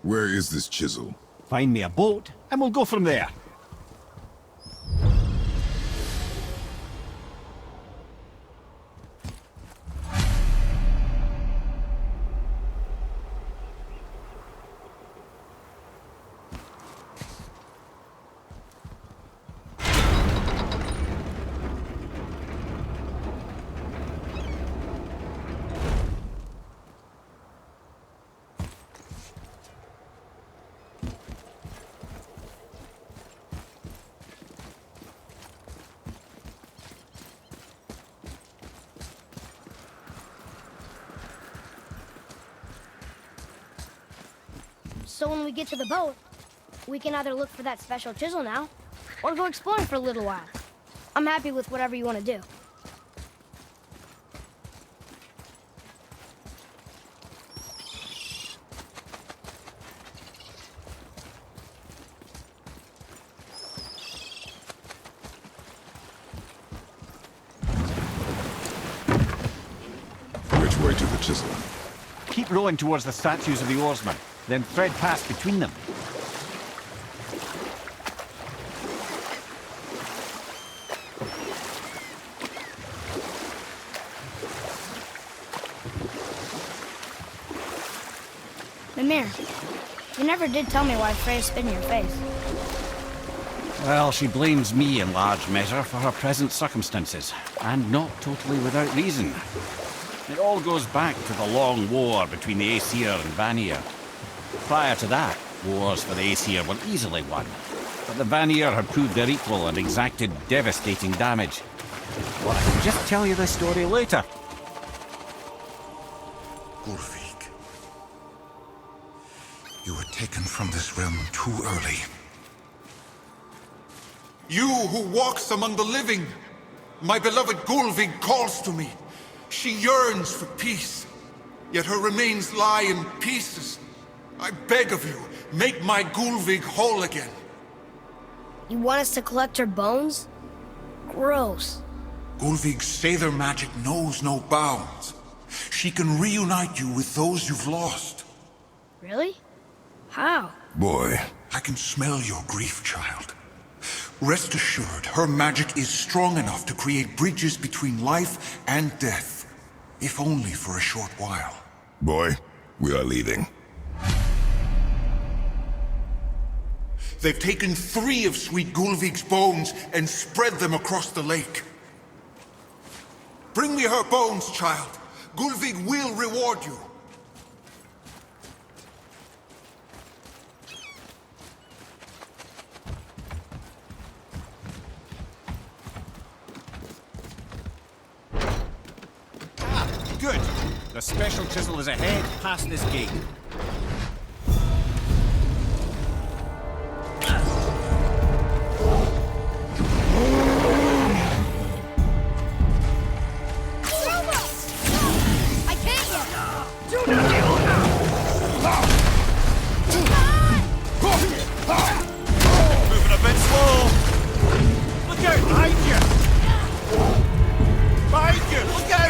Where is this chisel? Find me a boat, and we'll go from there. So when we get to the boat, we can either look for that special chisel now, or go exploring for a little while. I'm happy with whatever you want to do. Which way to the chisel? Keep rowing towards the statues of the oarsmen, then thread past between them. Mimir, you never did tell me why Freya spit in your face. Well, she blames me in large measure for her present circumstances, and not totally without reason. It all goes back to the long war between the Aesir and Vanir. Prior to that, wars for the Aesir were easily won, but the Vanir had proved their equal and exacted devastating damage. Well, I can just tell you this story later. Ulfik, you were taken from this realm too early. You who walks among the living, my beloved Gulvig calls to me. She yearns for peace, yet her remains lie in pieces. I beg of you, make my Gulvig whole again. You want us to collect her bones? Gross. Gulvig's Sather magic knows no bounds. She can reunite you with those you've lost. Really? How? Boy. I can smell your grief, child. Rest assured, her magic is strong enough to create bridges between life and death, if only for a short while. Boy, we are leaving. They've taken 3 of sweet Gulvig's bones and spread them across the lake. Bring me her bones, child. Gulvig will reward you. Good. The special chisel is ahead, past this gate. Moving a bit slow. Look out, behind you! Behind you, look out!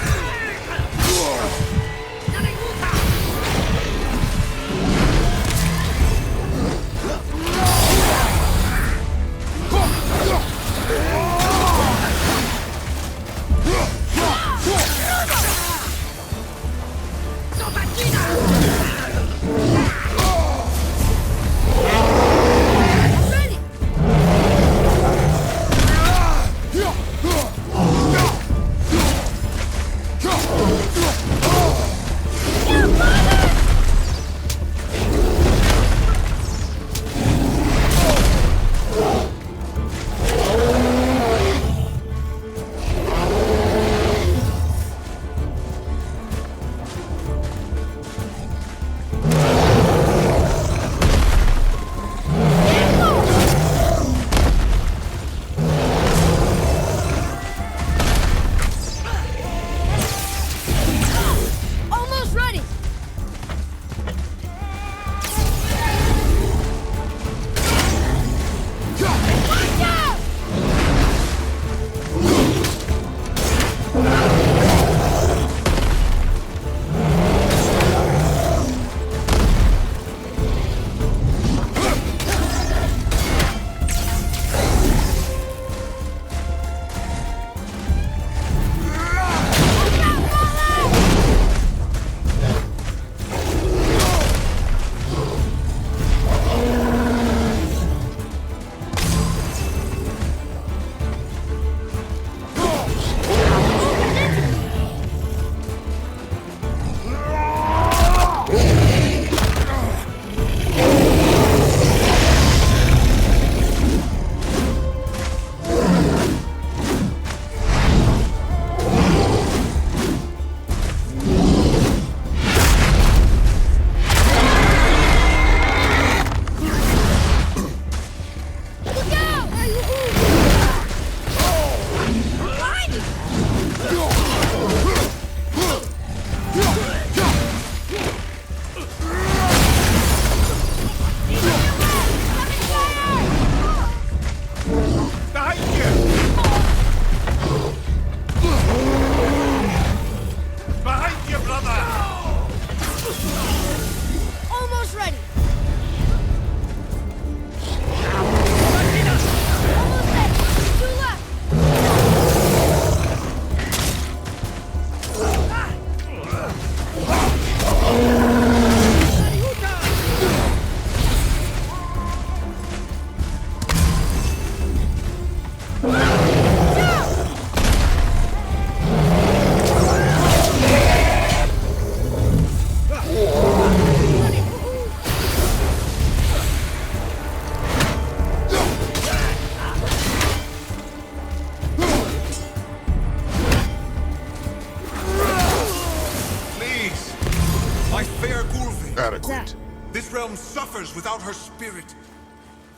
suffers without her spirit.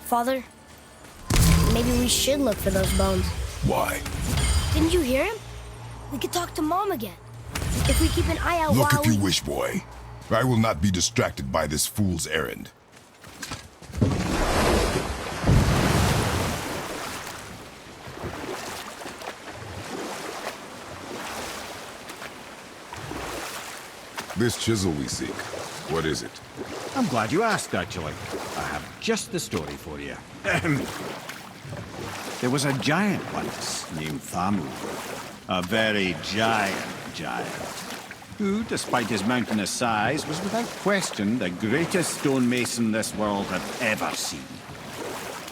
Father, maybe we should look for those bones. Why? Didn't you hear him? We could talk to Mom again. If we keep an eye out Look while if you wish, boy. I will not be distracted by this fool's errand. This chisel we seek, what is it? I'm glad you asked, actually. I have just the story for you. There was a giant once named Thamur. A very giant, who, despite his mountainous size, was without question the greatest stonemason this world had ever seen.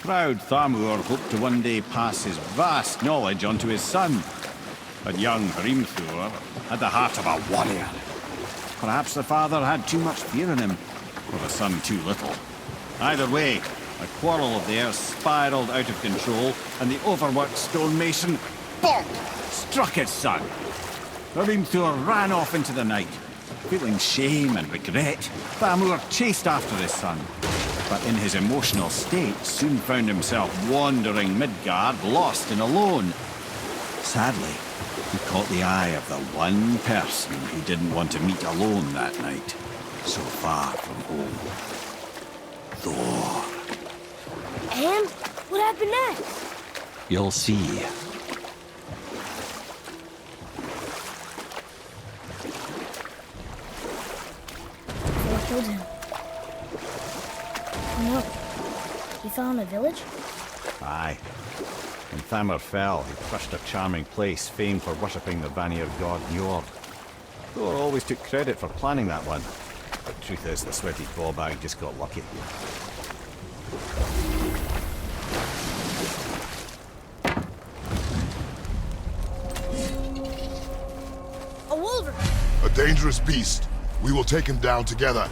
Proud Thamur hoped to one day pass his vast knowledge on to his son. But young Hrimthur had the heart of a warrior. Perhaps the father had too much fear in him, or the son too little. Either way, a quarrel of theirs spiraled out of control, and the overworked stonemason, bonk, struck his son. Hrimthur ran off into the night. Feeling shame and regret, Thamur chased after his son, but in his emotional state soon found himself wandering Midgard, lost and alone. Sadly, he caught the eye of the one person he didn't want to meet alone that night, so far from home. Thor. And what happened next? You'll see. Thor killed him. Oh no. He fell in a village? Aye. When Thamur fell, he crushed a charming place famed for worshipping the Vanir god Njord. Thor always took credit for planning that one. But truth is, the sweaty clawbag just got lucky. A wolverine! A dangerous beast. We will take him down together.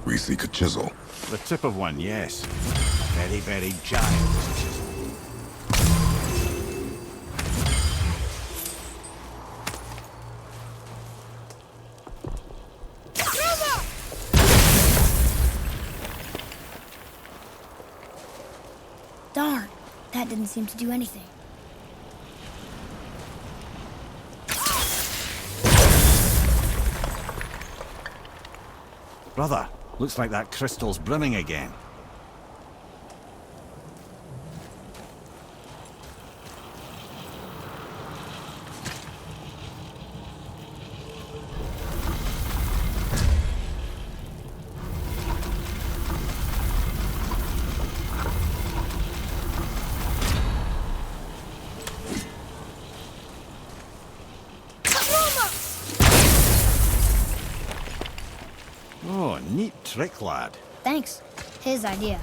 We seek a chisel. The tip of one, yes. Very, very giant chisel. Darn, that didn't seem to do anything. Brother, looks like that crystal's brimming again. Oh, neat trick, lad. Thanks. His idea.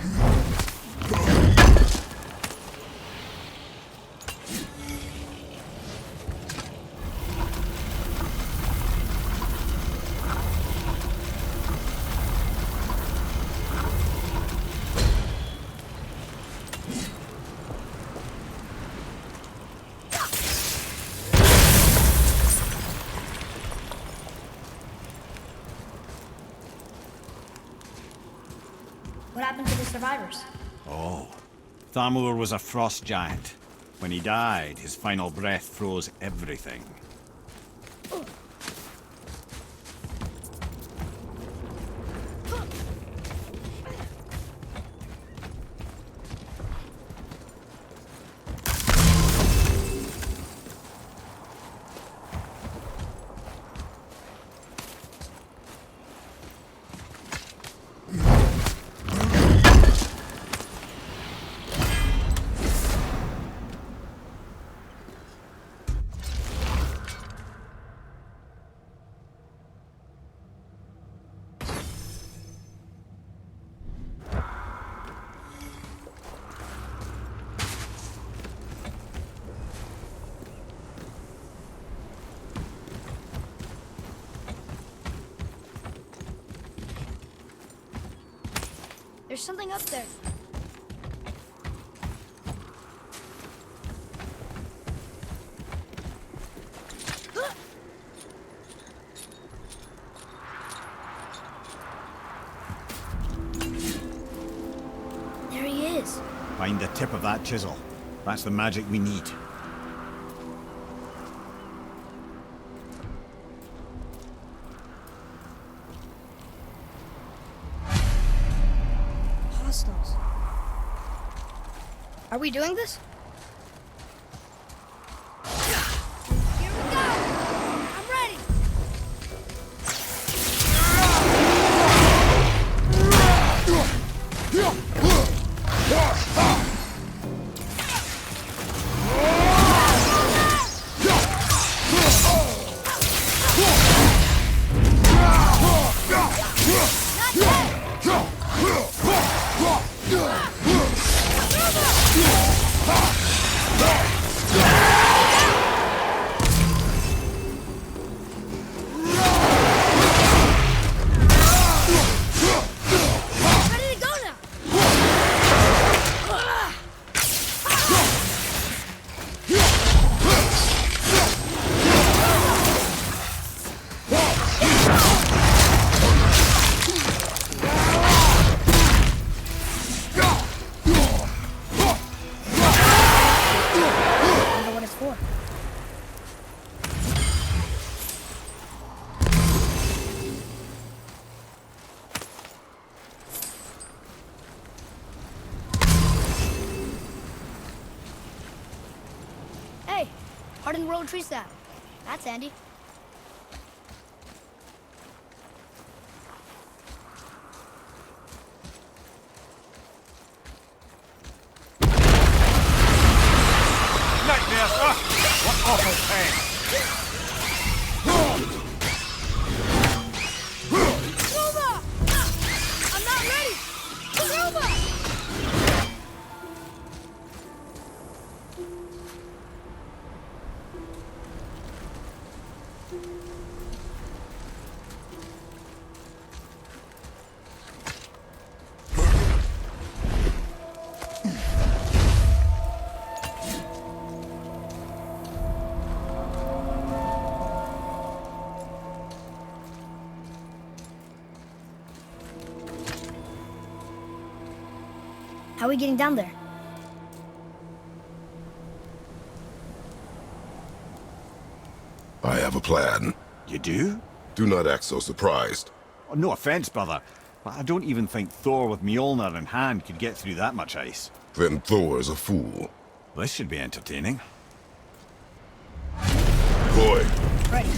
What happened to the survivors? Oh, Thamur was a frost giant. When he died, his final breath froze everything. There's something up there. There he is. Find the tip of that chisel. That's the magic we need. Hostiles. Are we doing this? Here we go! I'm ready! Ready to go now! I wonder what it's for. Hey, hardened road tree sap. That's handy. Nightmares! Ah! What awful pain! Ruba! I'm not ready! Ruba! How are we getting down there? I have a plan. You do? Do not act so surprised. Oh, no offense, brother, but I don't even think Thor with Mjolnir in hand could get through that much ice. Then Thor's a fool. This should be entertaining. Boy, Ready.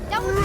That was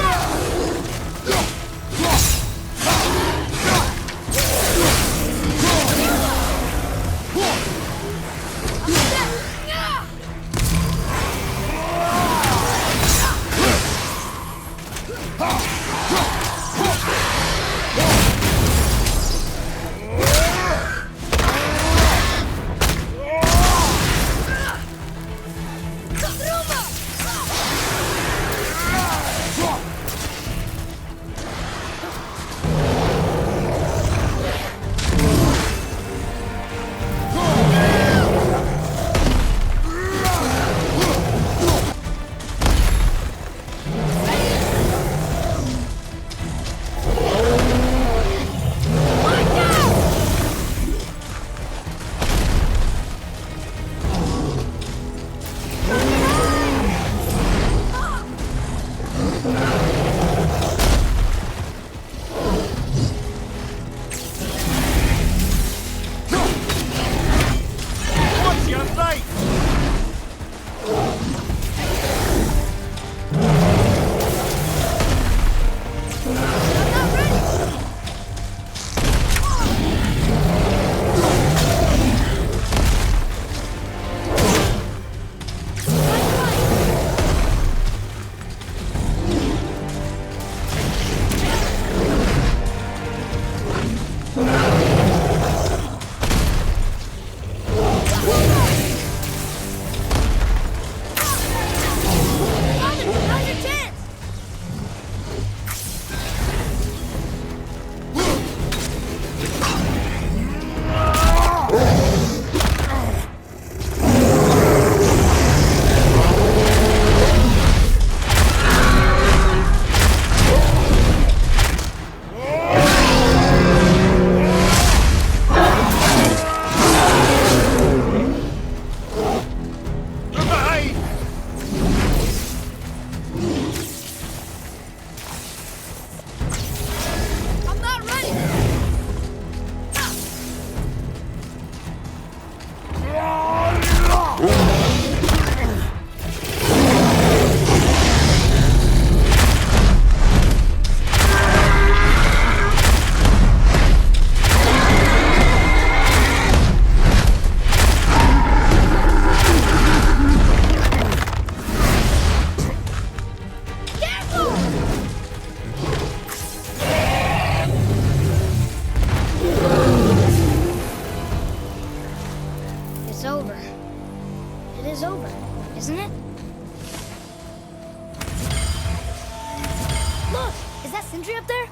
sentry up there?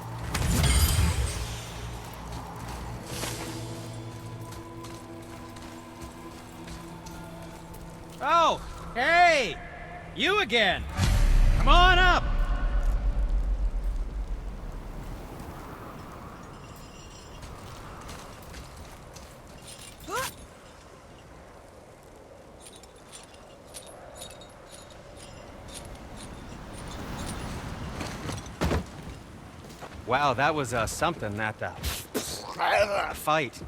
Oh, hey! You again! Come on up! Wow, that was something, that fight.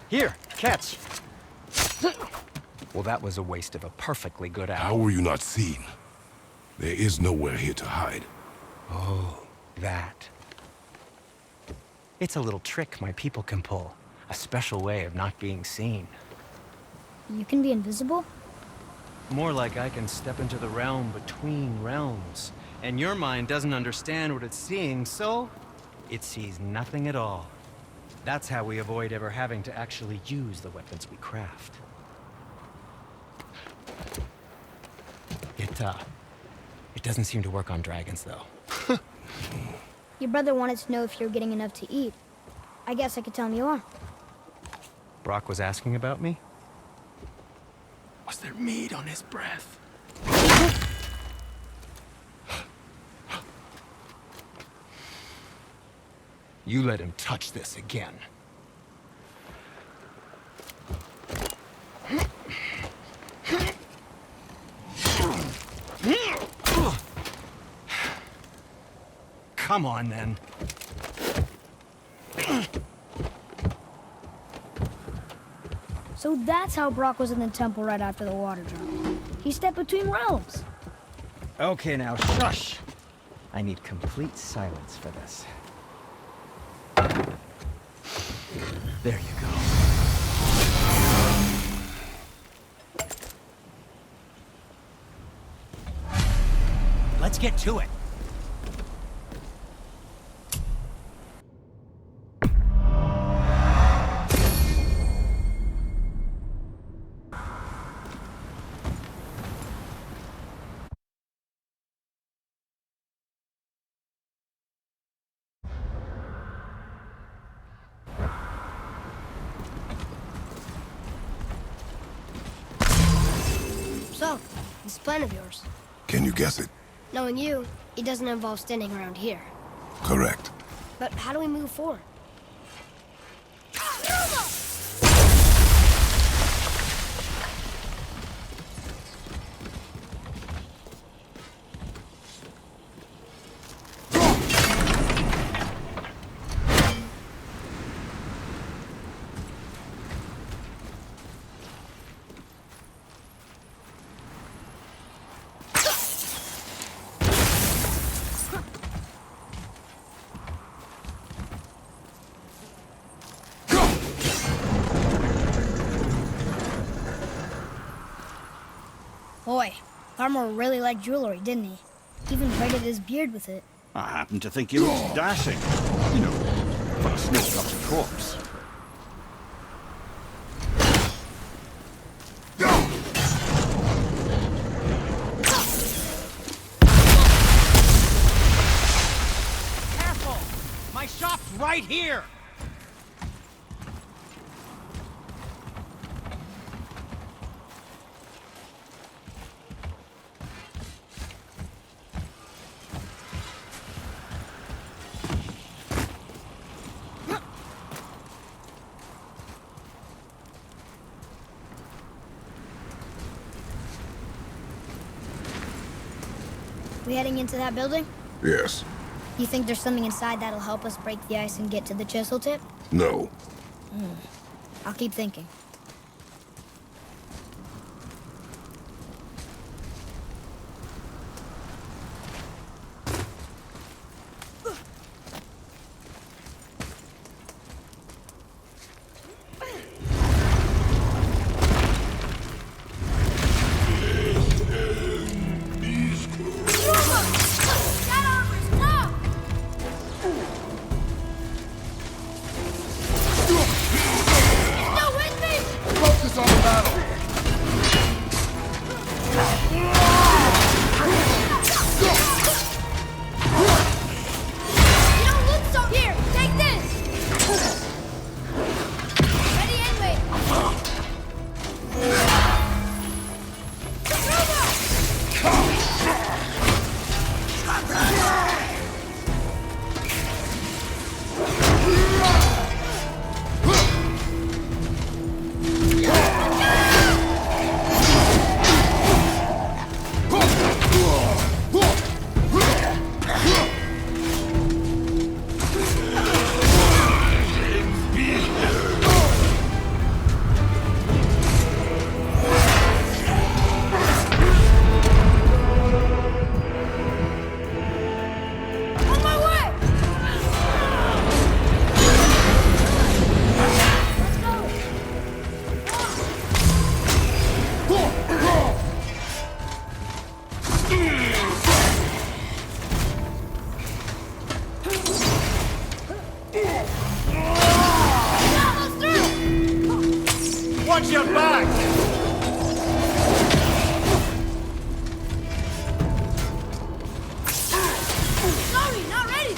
Here, catch. Well, that was a waste of a perfectly good How apple. were you not seen? There is nowhere here to hide. Oh, that. It's a little trick my people can pull. A special way of not being seen. You can be invisible? More like I can step into the realm between realms. And your mind doesn't understand what it's seeing, so it sees nothing at all. That's how we avoid ever having to actually use the weapons we craft. It doesn't seem to work on dragons, though. Your brother wanted to know if you're getting enough to eat. I guess I could tell him you are. Brock was asking about me? Was there meat on his breath? You let him touch this again. Come on, then. So that's how Brock was in the temple right after the water drop. He stepped between realms. Okay, now, shush! I need complete silence for this. There you go. Let's get to it. So, this plan of yours. Can you guess it? Knowing you, it doesn't involve standing around here. Correct. But how do we move forward? Boy, Armor really liked jewelry, didn't he? Even braided his beard with it. I happen to think he looks dashing. You know, for a snake-dropped corpse. Careful! My shop's right here! We heading into that building? Yes. You think there's something inside that'll help us break the ice and get to the chisel tip? No. I'll keep thinking. With me! Watch your back! Sorry, not ready.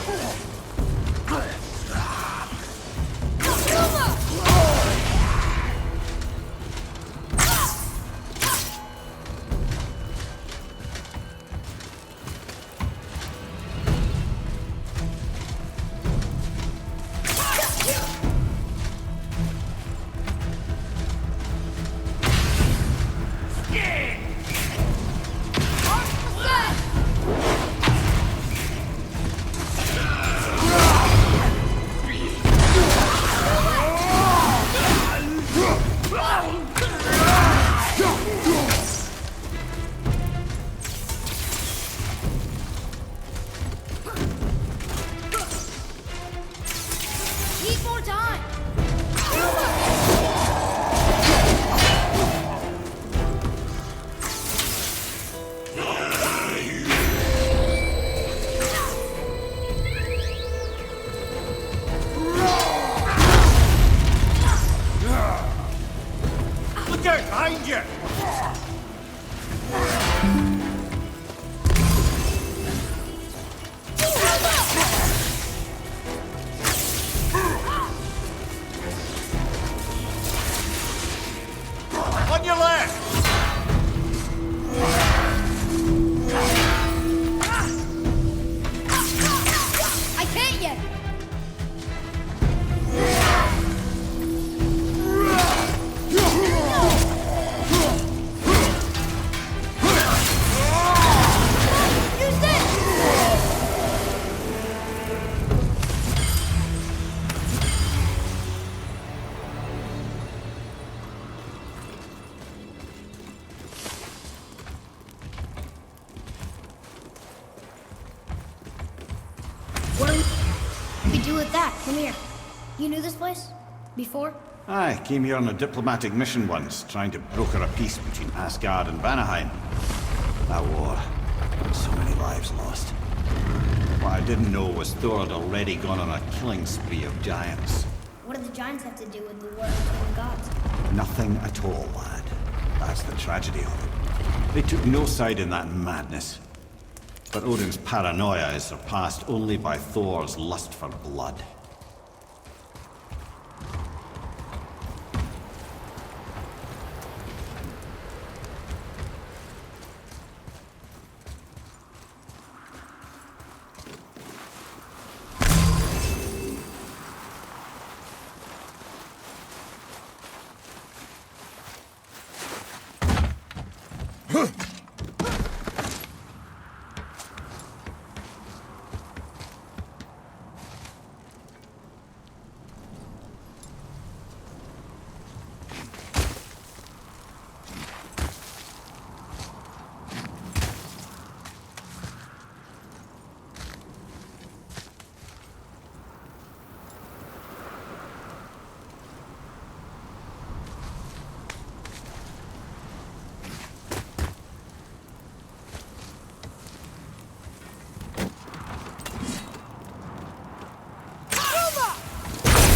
Need more time. Look out behind you! On your left! I can't yet. Use this. What do we do with that? Come here. You knew this place? Before? I came here on a diplomatic mission once, trying to broker a peace between Asgard and Vanaheim. That war. So many lives lost. What I didn't know was Thor had already gone on a killing spree of giants. What do the giants have to do with the war between the gods? Nothing at all, lad. That's the tragedy of it. They took no side in that madness. But Odin's paranoia is surpassed only by Thor's lust for blood.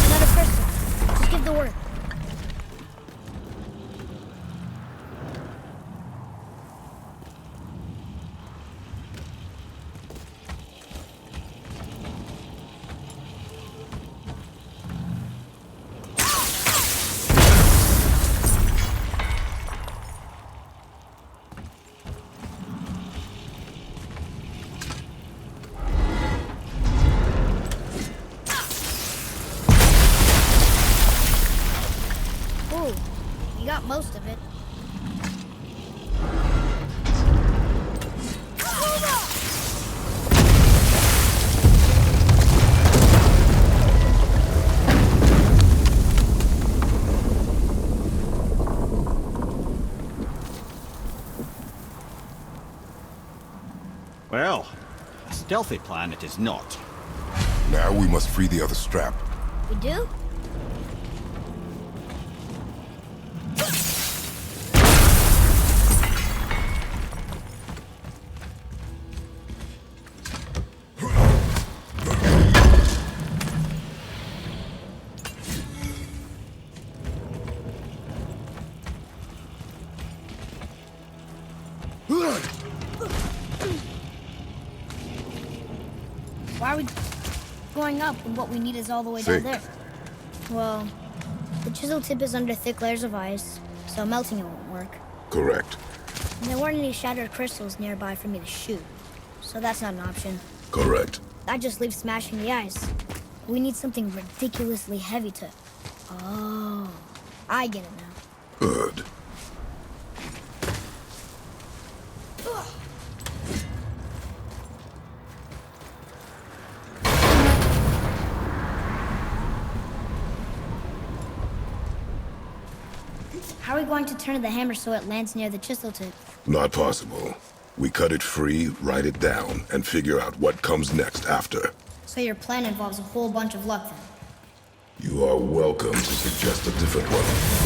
Another crystal. Just give the word. most of it. Well, a stealthy plan it is not. Now we must free the other strap. We do? Why are we going up when what we need is all the way down Think. there? Well, the chisel tip is under thick layers of ice, so melting it won't work. Correct. And there weren't any shattered crystals nearby for me to shoot, so that's not an option. Correct. That just leaves smashing the ice. We need something ridiculously heavy to... Oh, I get it now. Good. How are we going to turn the hammer so it lands near the chisel tip? Not possible. We cut it free, write it down, and figure out what comes next after. So your plan involves a whole bunch of luck then? You are welcome to suggest a different one.